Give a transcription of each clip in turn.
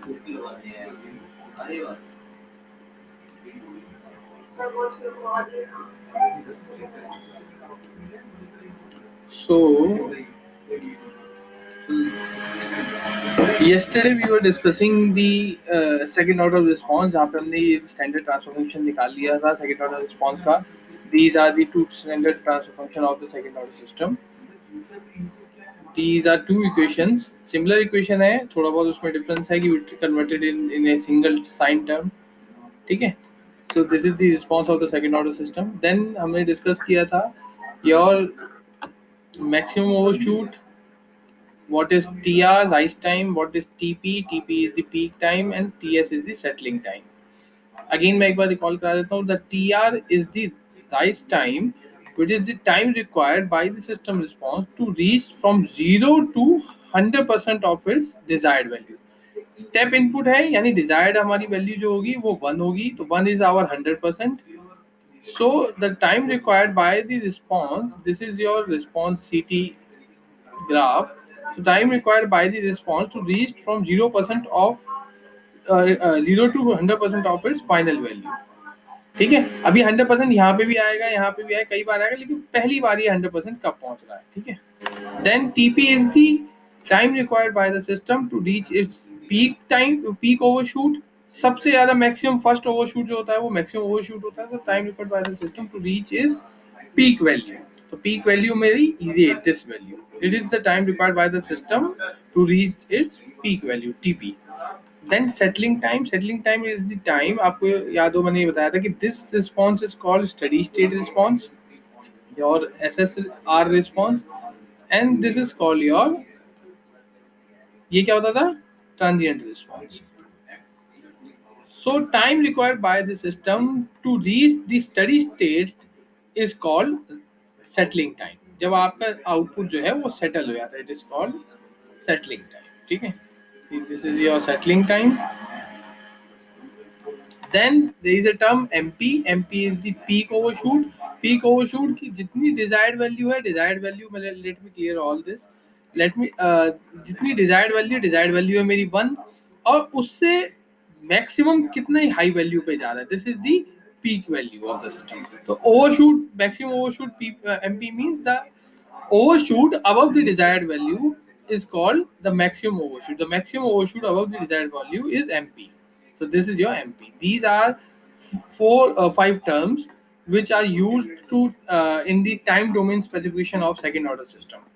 So yesterday we were discussing the second order response जहाँ पे हमने ये standard transfer function निकाल लिया था second order response का. These are the two standard transfer function of the second order system. These are two equations. Similar equation है, थोड़ा बहुत उसमें difference है कि we converted in a single sign term. ठीक है. So this is the response of the second order system. Then हमने discuss किया था your maximum overshoot, what is TR, rise time, what is TP, TP is the peak time and TS is the settling time. Again मैं एक बार recall करा देता हूँ. The TR is the rise time, which is the time required by the system response to reach from 0 to 100% of its desired value. Step input है, यानी desired हमारी value जो होगी वो 1 होगी, तो 1 is our 100%. So the time required by the response, this is your response CT graph. So time required by the response to reach from 0% of 0 to 100% of its final value. ठीक है. अभी 100% यहाँ पे भी आएगा, यहाँ पे भी आएगा, कई बार आएगा, लेकिन पहली बार ये 100% कब पहुंच रहा है. ठीक है. Then TP is the time required by the system to reach its peak time, peak overshoot. सबसे ज्यादा मैक्सिमम फर्स्ट ओवरशूट जो होता है वो मैक्सिमम ओवरशूट होता है. तो time required by the system to reach is peak value. तो पीक वैल्यू मेरी ये this value, it is the time required by the system to reach its peak value TP. Then settling time. Settling time is the time, आपको याद हो मैंने ये बताया था कि this response is called steady state response और SSR response and this is called your, ये क्या होता था, transient response. So time required by the system to reach the steady state is called settling time. जब आपका output जो है वो सेटल हो जाता है, it is called settling time. ठीक है. This is your settling time. Then there is a term MP. MP is the peak overshoot. Peak overshoot की जितनी desired value है, desired value, let me clear all this. Let me जितनी desired value है मेरी 1 और उससे maximum कितने high value पे जा रहा है, this is the peak value of the system. तो overshoot, maximum overshoot MP means the overshoot above the desired value is called the maximum overshoot. The maximum overshoot above the desired value is MP. So this is your MP. These are five terms which are used to in the time domain specification of second order system.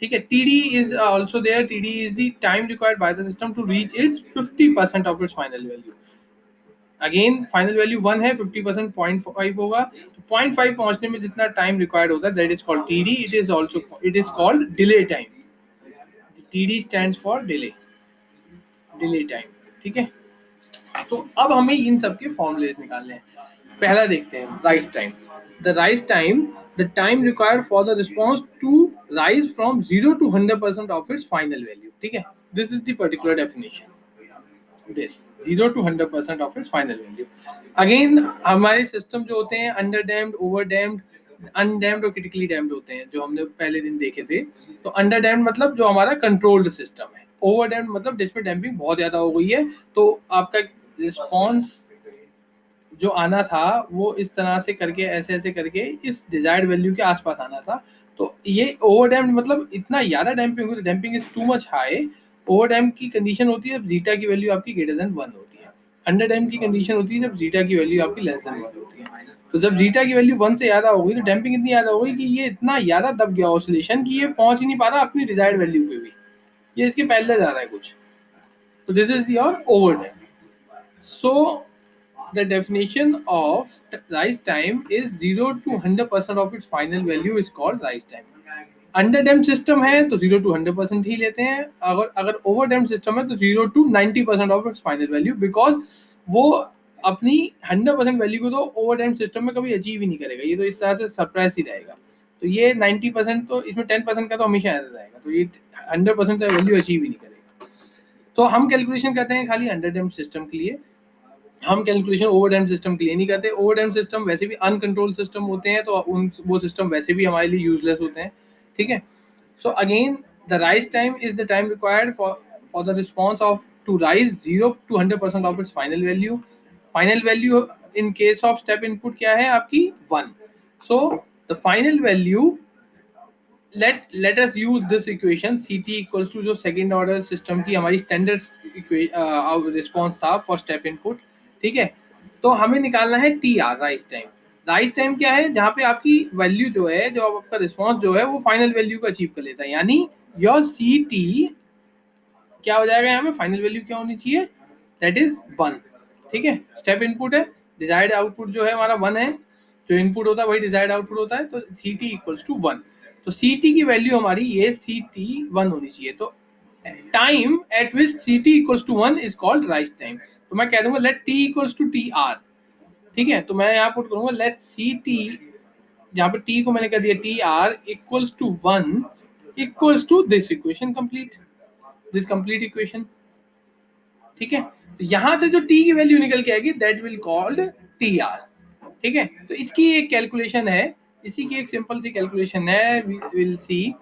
ठीक है. TD is also there. TD is the time required by the system to reach its 50% of its final value. Again final value 1 है, 50% 0.5 होगा. तो 0.5 पहुंचने में जितना time required होता है that is called TD. It is called delay time. TD stands for delay time. ठीक है. तो अब हमें इन सब के फॉर्मूलेस निकालने हैं. पहला देखते हैं rise time. The rise time, the time required for the response to rise from 0 to 100% of its final value. ठीक है. This is the particular definition. This 0 to 100% of its final value. Again हमारे system जो होते हैं under damped, over damped, undamped और critically damped होते हैं, जो हमने पहले दिन देखे थे. तो अंडर डैम्ड मतलब जो हमारा कंट्रोल्ड सिस्टम है. ओवर डैम्ड मतलब जिसमें डैम्पिंग बहुत ज्यादा हो गई है, तो आपका रिस्पॉन्स जो आना था वो इस तरह से करके ऐसे ऐसे करके इस डिजायर्ड वैल्यू के आसपास आना था. तो ये ओवर डैम्ड मतलब इतना ज्यादा डैम्पिंग होती है, damping is too much high. Over damp की कंडीशन होती है जब जीटा की वैल्यू आपकी ग्रेटर देन 1 होती है. अंडर डैम्प की कंडीशन होती है जब जीटा की वैल्यू आपकी लेस देन 1 होती है. तो जब जीटा की वैल्यू 1 से ज्यादा हो गई तो डैम्पिंग इतनी ज्यादा हो गई कि ये इतना ज्यादा दब गया ऑसिलेशन कि ये पहुंच ही नहीं पा रहा अपनी डिजायर्ड वैल्यू पे भी, ये इसके पहले जा रहा है कुछ. तो this is your over damp. So the definition of rise time is 0 to 100% of its final value is called rise time. Under damp system है तो 0 to 100% ही लेते हैं. अगर ओवर डैम्प सिस्टम है तो 0 to 90% of its final value, because वो अपनी 100% value को तो ओवर डैम्प सिस्टम में कभी अचीव ही नहीं करेगा. ये तो इस तरह से सरप्राइज ही रहेगा. तो ये 90%, तो इसमें 10% का तो हमेशा रहेगा. तो ये 100% वैल्यू अचीव ही नहीं करेगा. तो हम कैलकुलेशन करते हैं खाली अंडर डैम्प सिस्टम के लिए, हम कैलकुलेशन ओवर डैम्प सिस्टम के लिए नहीं करते. ओवर डैम्प सिस्टम वैसे भी अनकंट्रोल सिस्टम होते हैं, तो वो सिस्टम वैसे भी हमारे लिए यूजलेस होते हैं. ठीक है. So again the rise time is the time required for the response of to rise 0 to 100% of its final value. Final value in case of step input क्या है आपकी 1. So the final value, let us use this equation ct equals to जो second order system की हमारी standard response था for step input. ठीक है, तो हमें निकालना है T R rise time. Rise time क्या है, जहाँ पे आपकी वैल्यू जो है, जो आपका रिस्पॉन्स जो है वो फाइनल वैल्यू को अचीव कर लेता है. यानी योर सी टी क्या हो जाएगा, यहाँ पे फाइनल वैल्यू क्या होनी चाहिए, दैट इज 1. ठीक है, स्टेप इनपुट है, डिजायर्ड आउटपुट जो है हमारा 1 है, जो इनपुट होता है वही डिजायर्ड आउटपुट होता है, तो सी टी इक्वल्स टू 1. तो सी टी की वैल्यू हमारी ये सी टी 1 होनी चाहिए. तो time at which C T equals to 1 is called rise time. तो मैं कह दूंगा let T equals to T R. ठीक है, तो मैं यहाँ पुट करूंगा लेट सी टी, जहाँ पे टी को मैंने कह दिया T are equals to 1 equals to this equation complete, this complete equation. ठीक है, तो यहां से जो टी की वैल्यू निकल के आएगी that will called T R. ठीक है, तो इसकी एक कैलकुलेशन है, इसी की एक सिंपल सी कैलकुलेशन है. Will see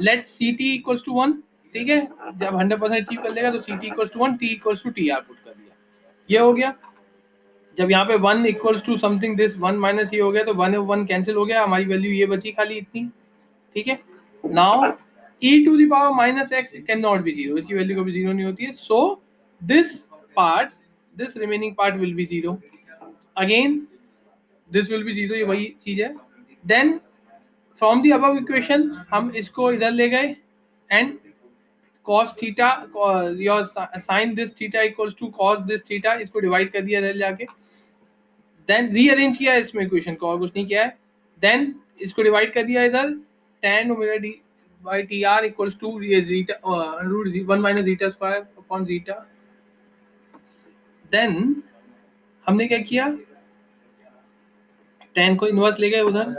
let C T equals to 1. ठीक है, जब 100% अचीव कर लेगा तो C T equals to 1, T equals to T R put कर दिया, ये हो गया. जब यहाँ पे 1 equals to something this 1 minus ये हो गया, तो 1 1 कैंसिल हो गया, हमारी वैल्यू ये बची खाली इतनी. ठीक है, now e to the power minus x can not be zero, इसकी वैल्यू कभी जीरो नहीं होती है. So this part, this remaining part will be zero. Again this will be zero, ये वही चीज है. Then from the above equation हम इसको इधर ले गए and cos theta, your sine this theta equals to cos this theta, इसको डिवाइड कर दिया इधर जाके. देन रीअरेंज किया इसमें इक्वेशन को, और कुछ नहीं किया है. देन इसको डिवाइड कर दिया इधर, tan omega d by t are equals to zeta root 1 minus zeta square upon zeta. Then हमने क्या किया, tan को इनवर्स ले गए उधर.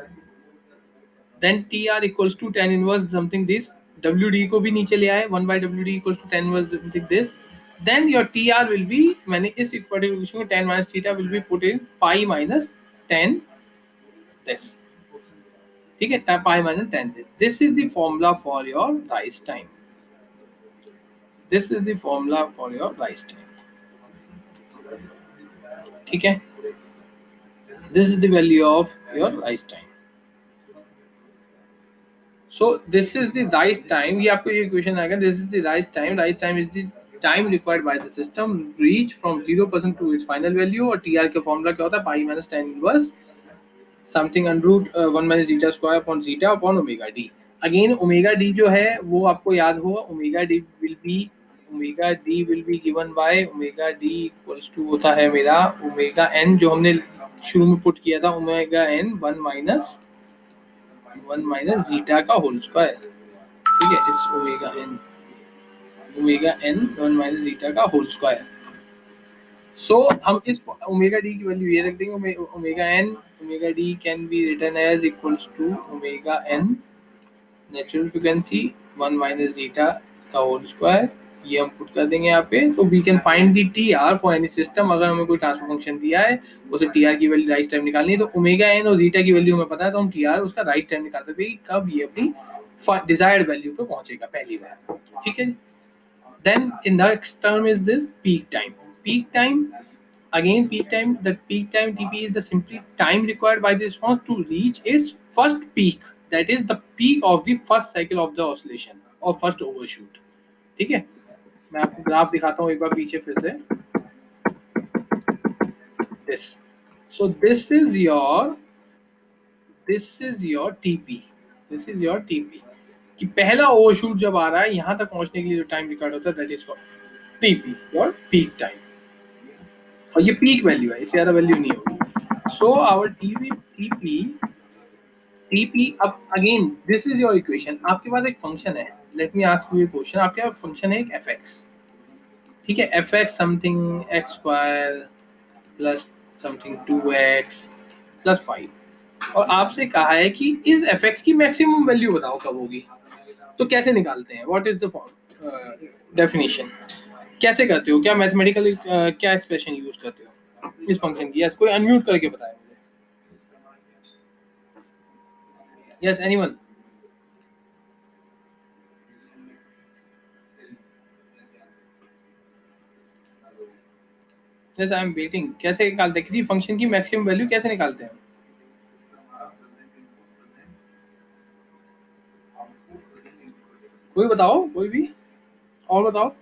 Then t are equals to tan inverse something this, डब्ल्यू डी को भी नीचे ले आए, 1 बाई डब्ल्यू d equals to tan inverse something this. Then your t r will be, मैंने इस पर्टिकुलर इक्वेशन में tan minus theta will be put in pi minus tan this. ठीक है, pi minus tan this. This is the formula for your rise time. This is the formula for your rise time. ठीक है, this is the value of your rise time. So this is the rise time, ये आपको ये equation आएगा. This is the rise time. Rise time is the time required by the system reach from 0% to its final value. और t r का formula क्या होता है, pi minus tan inverse something under root 1 minus zeta square upon zeta upon omega d. Again omega d जो है वो आपको याद होगा, omega d will be given by omega d equals to होता है मेरा ओमेगा एन, जो हमने शुरू में पुट किया था, ओमेगा एन 1 माइनस जीटा का होल स्क्वायर. ठीक है, it's omega n 1 minus zeta का होल स्क्वायर. सो हम इस ओमेगा डी की वैल्यू ये रख देंगे, omega n, omega d can be written as equals to omega n natural frequency 1 minus zeta का होल स्क्वायर. ये हम पुट कर देंगे यहाँ पे. तो we can find the t r for any system. अगर हमें कोई ट्रांसफर फंक्शन दिया है, उसे टी आर की वैल्यू राइज टाइम निकालनी है, तो ओमेगा एन और जीटा की वैल्यू हमें पता है, तो हम टी आर उसका राइज टाइम निकाल सकते हैं कब ये अपनी डिजायर्ड वैल्यू पे पहुंचेगा पहली बार. ठीक है, then in next term is this peak time. Peak time, again peak time, the peak time TP is the simply time required by the response to reach its first peak, that is the peak of the first cycle of the oscillation or first overshoot. ठीक है, मैं आपको graph दिखाता हूँ एक बार पीछे फिर से. this so this is your TP, this is your TP कि पहला ओवरशूट जब आ रहा है यहाँ तक पहुंचने के लिए जो टाइम रिक्वायर्ड होता है that is called TP, your peak time. और ये पीक वैल्यू है, इससे ज़्यादा वैल्यू नहीं होगी. सो आवर टीपी अब again this is your equation. आपके पास एक फंक्शन है, let me ask U A question. आपके पास फंक्शन है एक एफ एक्स. ठीक है, F x something x square plus something 2x plus 5, और आपसे कहा है कि इस एफ एक्स की मैक्सिमम वैल्यू बताओ कब होगी. तो कैसे निकालते हैं, व्हाट इज द डेफिनेशन, कैसे करते हो, क्या मैथमेटिकल क्या एक्सप्रेशन यूज करते हो इस फंक्शन की. यस, कोई अनम्यूट करके बताए मुझे. Yes, anyone. जैसे आई एम वेटिंग, कैसे निकालते हैं किसी फंक्शन की मैक्सिमम वैल्यू, कैसे निकालते हैं? कोई बताओ, कोई भी और बताओ।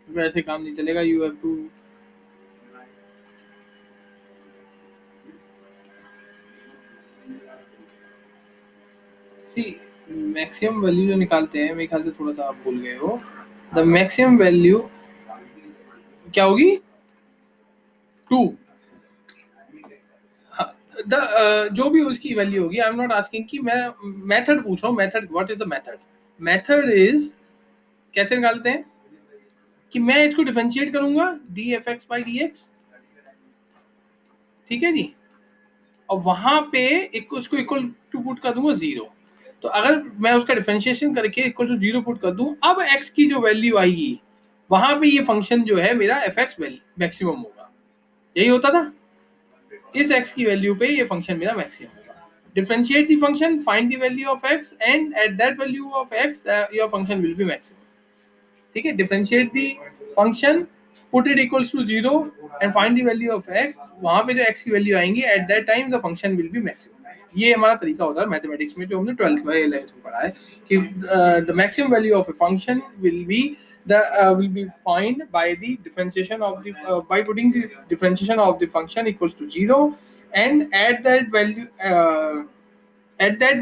वैसे काम नहीं चलेगा, you have to see maximum value जो निकालते हैं, मेरे ख्याल से थोड़ा सा आप भूल गए हो। द मैक्सिमम वैल्यू क्या होगी? 2। जो भी उसकी वैल्यू होगी, आई एम नॉट आस्किंग कि मैं मेथड पूछ रहा हूँ। Method, what is the method? Method is कैसे निकालते हैं कि मैं इसको डिफरेंशिएट करूंगा D F x by D x, ठीक है जी, और वहां पे एक उसको इक्वल टू पुट कर दूंगा 0। तो अगर मैं उसका डिफरेंशिएशन करके इक्वल टू 0 पुट कर दूं, अब x की जो वैल्यू आएगी वहां पे ये फंक्शन जो है मेरा एफ एक्स मैक्सिमम होगा। यही होता था, इस x की वैल्यू पे ये फंक्शन मेरा मैक्सिमम होगा। Differentiate the function, find the value of x, and at that value of x your function will be maximum. ठीक है, differentiate the function, put it equals to 0 and find the value of x। वहां पे जो x की value आएंगी at that time the function will be maximum. ये हमारा तरीका होता है मैथमेटिक्स में, जो हमने 12th में 11th में पढ़ा है कि the maximum value of a function will be find by the differentiation of the by putting the differentiation of the function equals to 0, and at that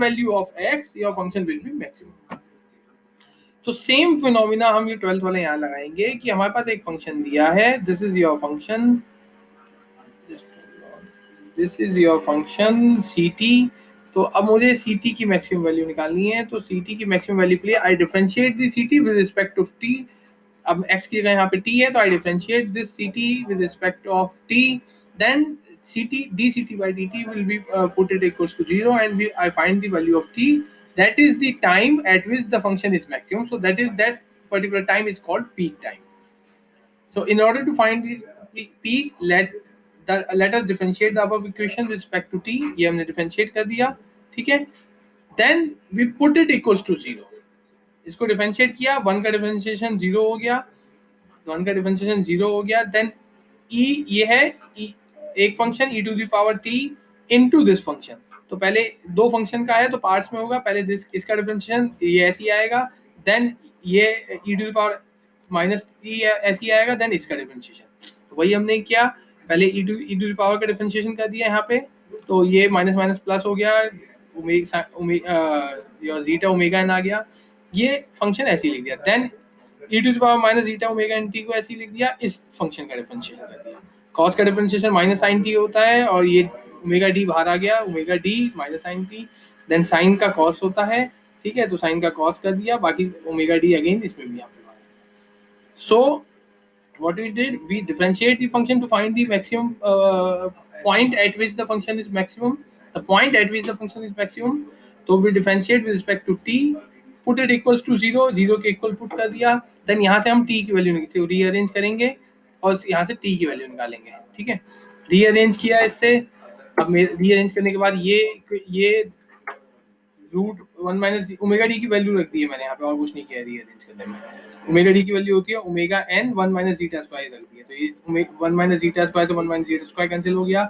value of x your function will be maximum। तो same phenomena हम ये 12th वाले यहाँ लगाएंगे कि हमारे पास एक function दिया है, this is your function, this is your function C T. तो अब मुझे सी टी की मैक्सिमम वैल्यू निकालनी है। तो सी टी की मैक्सिमम वैल्यू के लिए I differentiate the C T with respect to T. अब x की जगह यहाँ पे t है, तो I differentiate this C T with respect of t, then ct dct by dt will be put it equals to 0, and I find the value of t, that is the time at which the function is maximum, so that particular time is called peak time। So in order to find the peak, let us differentiate the above equation with respect to t। ये हमने differentiate कर दिया, ठीक है। Then we put it equals to 0। इसको differentiate किया, 1 का differentiation 0 हो गया, 1 का differentiation 0 हो गया। Then e ये है e, एक function e to the power t into this function. तो पहले दो फंक्शन का है तो पार्ट्स में होगा, पहले दिस इसका डिफरेंशिएशन ये ऐसे ही आएगा, देन ये e to the power minus t ऐसे ही आएगा, देन इसका डिफरेंशिएशन। तो वही हमने किया, पहले e टू द पावर का डिफरेंशिएशन कर दिया यहाँ पे, तो ये माइनस माइनस प्लस हो गया, योर जीटा ओमेगा एन आ गया। ये फंक्शन ऐसे ही लिख दिया, then e to the power minus zeta omega n t को ऐसे ही लिख दिया, इस फंक्शन का डिफरेंशिएशन कर दिया। कॉस का डिफरेंशिएशन माइनस साइन टी होता है, और ये ओमेगा डी बाहर आ गया, omega d minus sine t, then sine का कॉस होता है, ठीक है, तो साइन का कॉस कर दिया, बाकी ओमेगा डी अगेन इसमें भी यहाँ पे। सो what we did, we differentiate the function to find the maximum point at which the function is maximum, the point at which the function is maximum। तो we differentiate with respect to t, put it equals to 0, 0 के equal put कर दिया, then यहाँ से हम t की value rearrange करेंगे और यहाँ से t की वैल्यू निकालेंगे, ठीक है। रीअरेंज किया इससे, अब रीअरेंज करने के बाद ये रूट 1 माइनस ओमेगा डी की वैल्यू रख दी है मैंने यहाँ पे, और कुछ नहीं किया रीअरेंज करने में। ओमेगा डी की वैल्यू होती है omega n 1 minus zeta square रख दी है, तो ये 1 माइनस जीटा स्क्वायर, तो 1 माइनस जीटा स्क्वायर कैंसिल हो गया।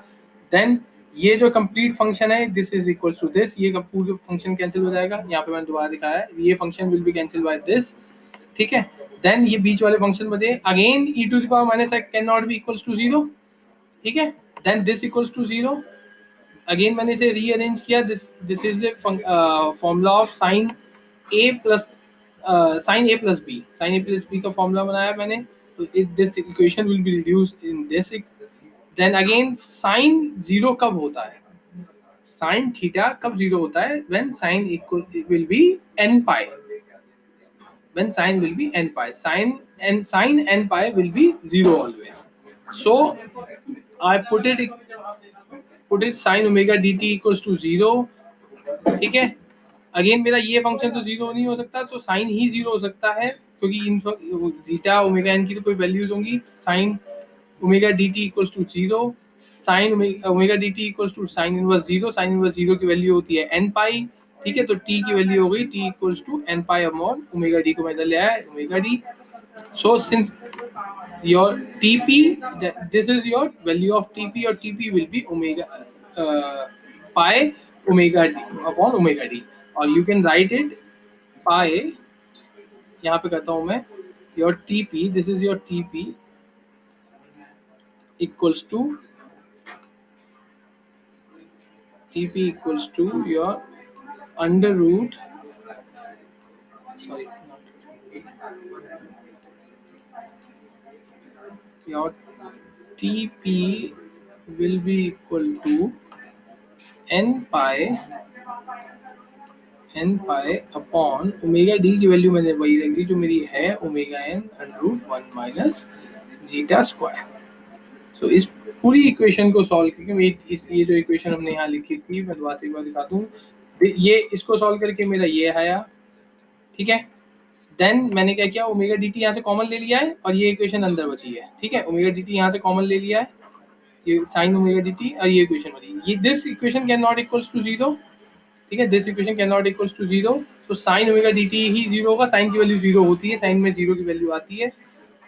देन ये जो कंप्लीट फंक्शन है this is equal to this, ये पूरा फंक्शन कैंसिल हो जाएगा, यहाँ पे मैंने दोबारा दिखाया है, ये function will be cancel by this, ठीक है। देन ये बीच वाले फंक्शन बने again e to the power minus x can not be equals to 0, ठीक है। Then this equals to 0, again मैंने इसे रीअरेंज किया, this is formula of sine A plus sine A plus B, sine A plus B का formula बनाया मैंने, तो this equation will be reduced in this. Then again sine 0 कब होता है, साइन थीटा कब 0 होता है, when sine equal will be n pi, when sin will be n pi, sin n pi will be 0 always। So I put it sin omega dt equals to 0, ठीक है। Again मेरा ये function तो 0 नहीं हो सकता, तो साइन ही 0 हो सकता है, क्योंकि इन जीटा ओमेगा एन की तो कोई वैल्यूज होंगी। Sine omega dt equals to 0, sine omega d t equals to sine inverse zero, sine inverse zero की वैल्यू होती है एन पाई, ठीक है। तो टी की वैल्यू हो गई t equals to N pi upon omega d को मैं इधर ले आया omega d. So since your TP, this is your value of TP, or TP will be omega pi omega d upon omega d, or you can write it pi, यहाँ पे करता हूँ मैं, your TP, this is your TP equals to your under root, sorry, your TP will be equal to n pi upon omega D की value मैंने वही रख दी जो मेरी है omega N under root one minus zeta square. So इस पूरी इक्वेशन को सॉल्व करके मैं ये जो इक्वेशन हमने यहाँ लिखी थी मैं दोबारा से एक बार दिखा दूँ, ये इसको सॉल्व करके मेरा ये आया, ठीक है। देन मैंने क्या किया, ओमेगा डी टी यहाँ से कॉमन ले लिया है और ये इक्वेशन अंदर बची है, ठीक है। ओमेगा डी टी यहाँ से कॉमन ले लिया है, ये साइन ओमेगा डी टी, और ये इक्वेशन बची, ये this equation can not equals to zero, ठीक है। This equation can not equals to zero, तो साइन ओमेगा डी टी ही जीरो होगा, साइन की वैल्यू जीरो होती है, साइन में जीरो की वैल्यू आती है।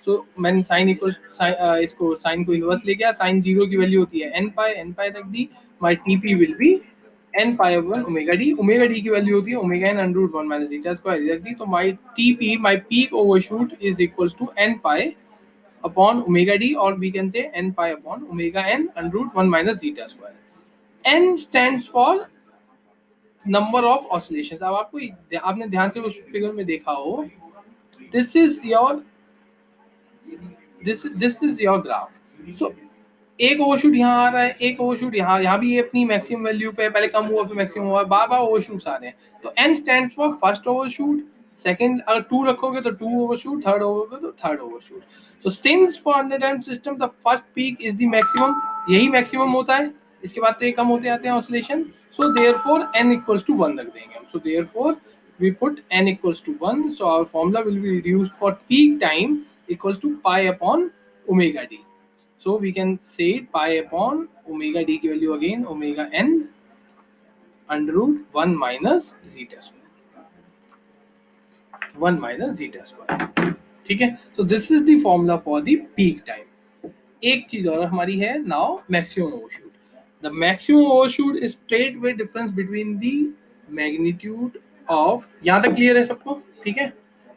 सो मैंने साइन इक्वल इसको साइन को इनवर्स ले गया, साइन जीरो की वैल्यू होती है एन पाई रख दी, my T P will be N pi over omega D की वैल्यू होती है omega N under root one minus zeta square रख दी। तो my T P, my peak overshoot is equals to N pi upon omega D, और we can say N pi upon omega N under root one minus zeta square. N stands for number of oscillations. अब आपको, आपने ध्यान से उस figure में देखा हो, this is your this is your graph. So एक ओवरशूट यहाँ आ रहा है, एक ओवरशूट यहाँ भी ये अपनी मैक्सिमम वैल्यू पे है, पहले कम हुआ फिर मैक्सिमम हुआ, बार बार ओवरशूट्स आ रहे हैं। तो n stands for first overshoot, second अगर टू रखोगे तो टू ओवरशूट, थर्ड रखोगे तो third overshoot. So since for under damped system the first peak is the maximum, यही मैक्सिमम होता है, इसके बाद तो ये कम होते आते हैं oscillation. So therefore n equals to 1 रख देंगे हम। So therefore we put n equals to 1, so our formula will be reduced for peak time equals to pi upon omega d. So we can say pi upon omega d की value again omega n under root one minus zeta square, one minus zeta square, ठीक है। So this is the formula for the peak time. एक चीज और हमारी है now maximum overshoot. The maximum overshoot is straight way difference between the magnitude of, यहाँ तक clear है सबको, ठीक है।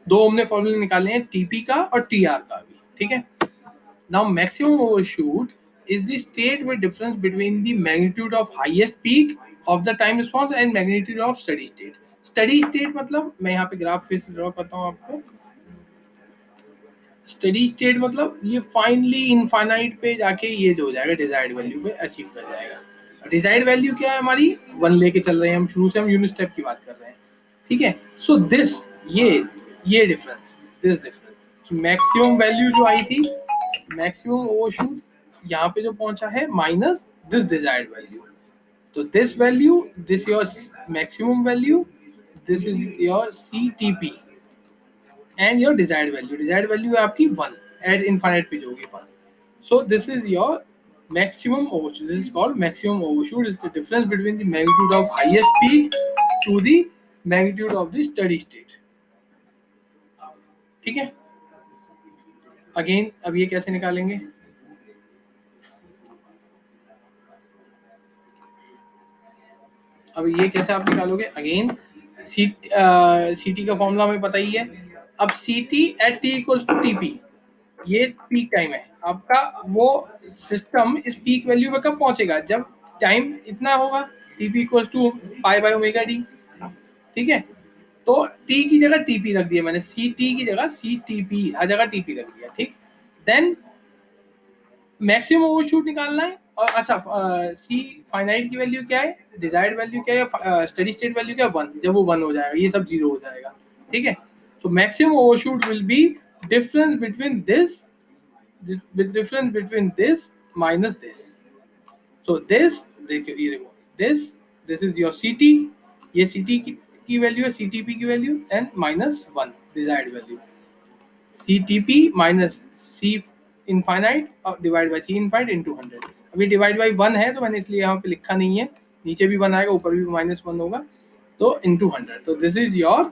दो हमने फॉर्मूले निकाले हैं, टीपी का और टीआर का भी, ठीक है। Now maximum overshoot is the state with difference between the magnitude of highest peak of the time response and magnitude of steady state. Steady state मतलब मैं यहाँ पे ग्राफ फिर से ड्रॉ करता हूँ आपको। स्टेडी स्टेट मतलब ये फाइनली इनफाइनाइट पे जाके ये जो हो जाएगा डिजायर्ड वैल्यू पे अचीव कर जाएगा। डिजायर्ड वैल्यू क्या है हमारी, वन लेके चल रहे हैं हम, शुरू से हम यूनिट स्टेप की बात कर रहे हैं, ठीक है। सो दिस ये डिफरेंस, दिस डिफरेंस कि मैक्सिमम वैल्यू जो आई थी, मैक्सिमम ओवरशूट यहाँ पे जो पहुंचा है माइनस दिस डिजायर्ड वैल्यू। तो this value, this your maximum value, this is your CTP and your desired value है आपकी 1 at infinite पे जो होगी 1। so this is your maximum overshoot, this is called maximum overshoot, is the difference between the magnitude of highest peak to the magnitude of the steady state, ठीक है। Again अब ये कैसे निकालेंगे, अब ये कैसे आप निकालोगे, अगेन CT का फॉर्मूला हमें पता ही है। अब CT at t equals to TP, ये पीक टाइम है आपका। वो सिस्टम इस पीक वैल्यू पे कब पहुंचेगा, जब टाइम इतना होगा, TP equals to pi by omega d, ठीक है। तो टी की जगह टीपी रख दिया मैंने, सी टी की जगह सी टीपी, हर जगह टीपी रख दिया, ठीक। देन मैक्सिमम ओवरशूट निकालना है, और अच्छा सी फाइनाइट की वैल्यू क्या है, डिजायर्ड वैल्यू क्या है, स्टेडी स्टेट वैल्यू क्या है 1, जब वो 1 हो जाएगा ये सब 0 हो जाएगा, ठीक है। तो maximum overshoot will be difference between this, with difference between this minus this. So this देखिए ये देखो, this is your CT, ये CT की वैल्यू है, CTP की value and minus 1 desired value, CTP minus C infinite divided by C infinite into 100। अभी divide by 1 है तो मैंने इसलिए यहाँ पे लिखा नहीं है, नीचे भी 1 आएगा, ऊपर भी -1 होगा, तो इंटू 100। तो this is your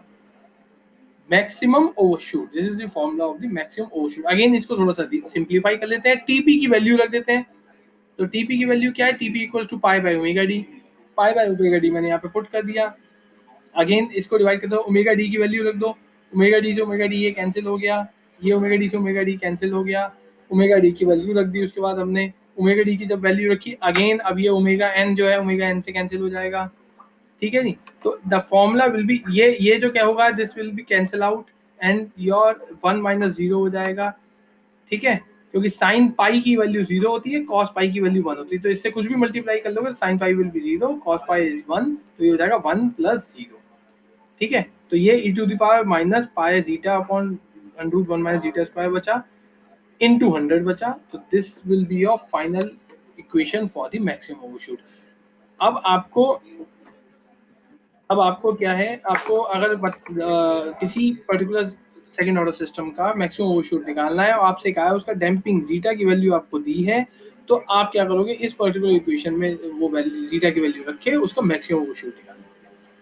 maximum overshoot, this is the formula of the maximum overshoot. Again इसको थोड़ा सा सिंप्लीफाई कर लेते हैं, टीपी की वैल्यू रख देते हैं। तो टीपी की वैल्यू क्या है, TP equals to pi by omega d, pi by omega d मैंने यहाँ पे पुट कर दिया। अगेन इसको डिवाइड कर दो, ओमेगा डी की वैल्यू रख दो, ओमेगा डी से ओमेगा डी ये कैंसिल हो गया, ये ओमेगा डी से ओमेगा डी कैंसिल हो गया, ओमेगा डी की वैल्यू रख दी। उसके बाद हमने ओमेगा डी की जब वैल्यू रखी, अगेन अब ये ओमेगा एन जो है ओमेगा एन से कैंसिल हो जाएगा, ठीक है जी। तो द फॉर्मूला विल बी ये जो क्या होगा, this will be cancel out and your 1 minus 0 हो जाएगा, ठीक है, क्योंकि साइन पाई की वैल्यू 0 होती है, कॉस पाई की वैल्यू 1 होती है, तो इससे कुछ भी मल्टीप्लाई कर लोगे, sine pi will be 0, cos pi is 1, तो ये हो जाएगा 1 प्लस 0, ठीक है। तो ये e to the power minus pi zeta upon under 1 minus zeta square बचा, इनटू 100 बचा, तो this will be your final equation for the maximum overshoot. अब आपको क्या है, आपको अगर किसी पर्टिकुलर सेकेंड ऑर्डर सिस्टम का मैक्सिमम ओवरशूट निकालना है और आपसे कहा है उसका डैम्पिंग जीटा की वैल्यू आपको दी है, तो आप क्या करोगे, इस पर्टिकुलर इक्वेशन में वो वैल्यू जीटा की वैल्यू रखे उसका मैक्सिमम ओवरशूट निकालना।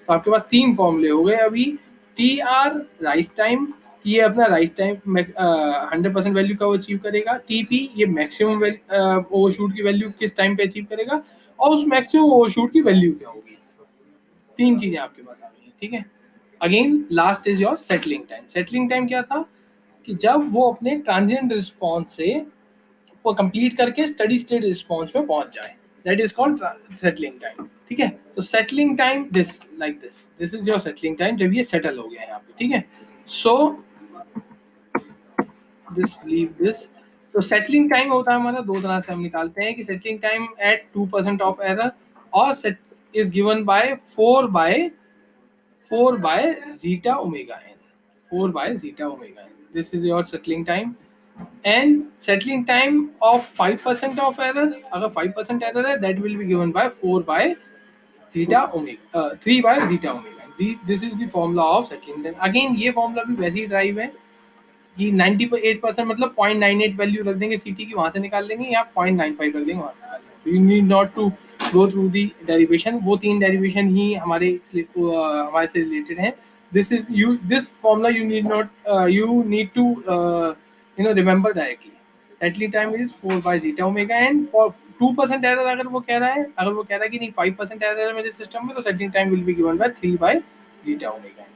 तो आपके पास 3 फॉर्मूले हो गए अभी, टी आर राइस टाइम, ये अपना राइस टाइम 100% वैल्यू का अचीव करेगा, टीपी ये मैक्सिमम ओवरशूट की वैल्यू किस टाइम पे अचीव करेगा, और उस मैक्सिमम ओवरशूट की वैल्यू क्या होगी। 3 चीजें आपके पास आ गई हैं, ठीक है। Again last is your settling time. Settling time क्या था कि जब वो अपने ट्रांजिएंट रिस्पॉन्स से वो कंप्लीट करके स्टडी स्टेट रिस्पॉन्स में पहुंच जाए, that is called settling time, ठीक है। तो settling time this like this is your settling time, जब ये सेटल हो गया है यहाँ पे, ठीक है। सो दिस लीव दिस, तो सेटलिंग टाइम होता है हमारा, दो तरह से हम निकालते हैं कि settling time at 2% of error, और set is given by 4 by zeta omega n, 4 by zeta omega n, this is your settling time। and settling time of 5% of error, अगर 5% error है, that will be given by 4 by zeta omega 3 by zeta omega। this is the formula of settling time। again ये formula भी वैसे ही drive है कि 98% मतलब 0.98 value रख देंगे सीटी की, वहां से निकाल देंगे, या 0.95 रख देंगे, वहां से निकाल देंगे। You need not to go through the derivation, वो 3 डेरिवेशन ही हमारे से रिलेटेड हैं। This formula you need not you need to remember directly. Settling time is 4 by zeta omega n for 2% error, अगर वो कह रहा है, कि नहीं 5% एरर है मेरे सिस्टम में, तो settling time will be given bye 3 by zeta omega n।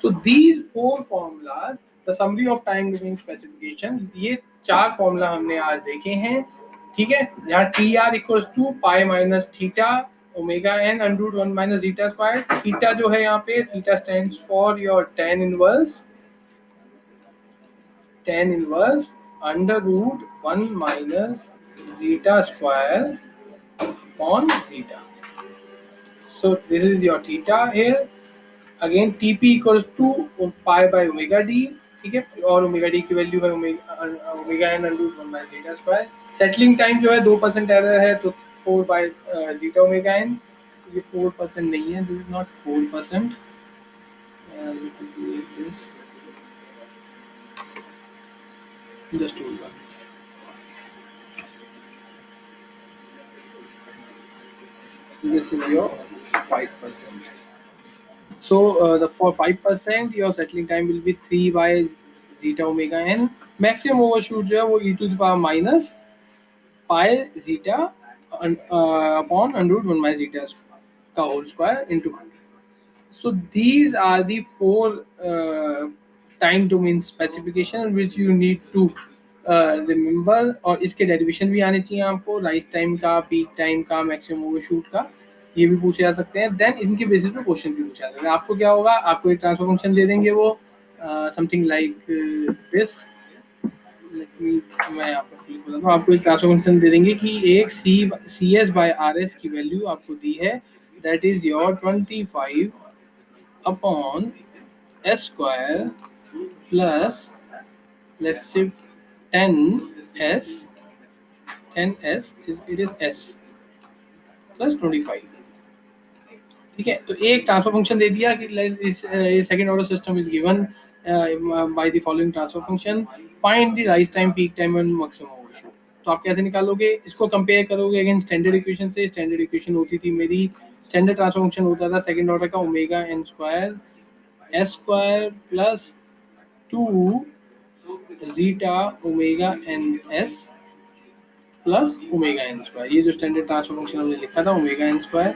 So these 4 formulas, the summary of time domain specification, ये 4 फॉर्मूला हमने आज देखे हैं, ठीक है। यहाँ t are equals to pi minus theta omega N under root 1 minus zeta square. Theta जो है यहाँ पे, theta stands for your tan inverse under root 1 minus zeta square on zeta। So this is your theta here। Again TP equals to pi by omega d, ठीक है, और omega D की value है omega N under root 1 by zeta square. Settling time जो है 2% error है, तो 4 bye zeta omega N, ये 4% नहीं है, this is not 4%, just hold on, this is your 5%। So for 5% your settling time will be 3 by zeta omega n। maximum overshoot जो है वो e to the power minus pi zeta upon under root 1 minus zeta का whole square into 100। So these are the 4 time domain specification which you need to remember। और इसके derivation भी आने चाहिए आपको, राइस टाइम का, पीक टाइम का, maximum overshoot का, ये भी पूछे जा सकते हैं। देन इनके बेसिस पे क्वेश्चन भी पूछा जा सकता है। आपको क्या होगा, आपको एक ट्रांसफर फंक्शन दे देंगे, वो समथिंग लाइक दिस, मैं आपको बोला था, आपको एक ट्रांसफर फंक्शन दे देंगे कि एक c s by r s की वैल्यू आपको दी है, that is your 25 upon s square plus let's say 10s, 10s it is s plus 25, ठीक है। तो एक ट्रांसफर फंक्शन दे दिया कि second order system is given by the following transfer function, find the rise time, peak time and maximum overshoot. तो आप कैसे निकालोगे? इसको कंपेयर करोगे अगेन स्टैंडर्ड इक्वेशन से। स्टैंडर्ड इक्वेशन होती थी मेरी, स्टैंडर्ड ट्रांसफर फंक्शन होता था सेकंड ऑर्डर का omega n square s square plus 2 zeta omega n s plus omega n square. ये जो स्टैंडर्ड ट्रांसफर फंक्शन हमने लिखा था ओमेगा एन स्क्वायर,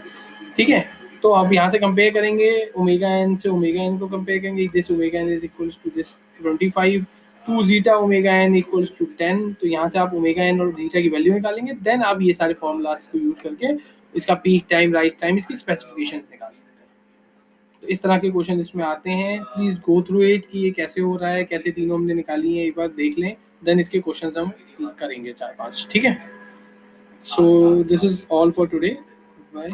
ठीक है। तो अब यहाँ से कंपेयर करेंगे ओमेगा एन से, ओमेगा एन को कंपेयर करेंगे, this omega n is equals to this 25, 2 zeta omega n equals to 10। तो यहाँ से आप ओमेगा एन और जीटा की वैल्यू निकालेंगे, देन आप ये सारे फॉर्मूलाज को यूज करके इसका पीक टाइम, राइज टाइम, इसकी स्पेसिफिकेशन निकाल सकते हैं। तो इस तरह के क्वेश्चन इसमें आते हैं। प्लीज गो थ्रू इट कि ये कैसे हो रहा है, कैसे तीनों हमने निकाली है, एक बार देख लें, देन इसके क्वेश्चन हम करेंगे 4-5, ठीक है। So this is all for today. Bye.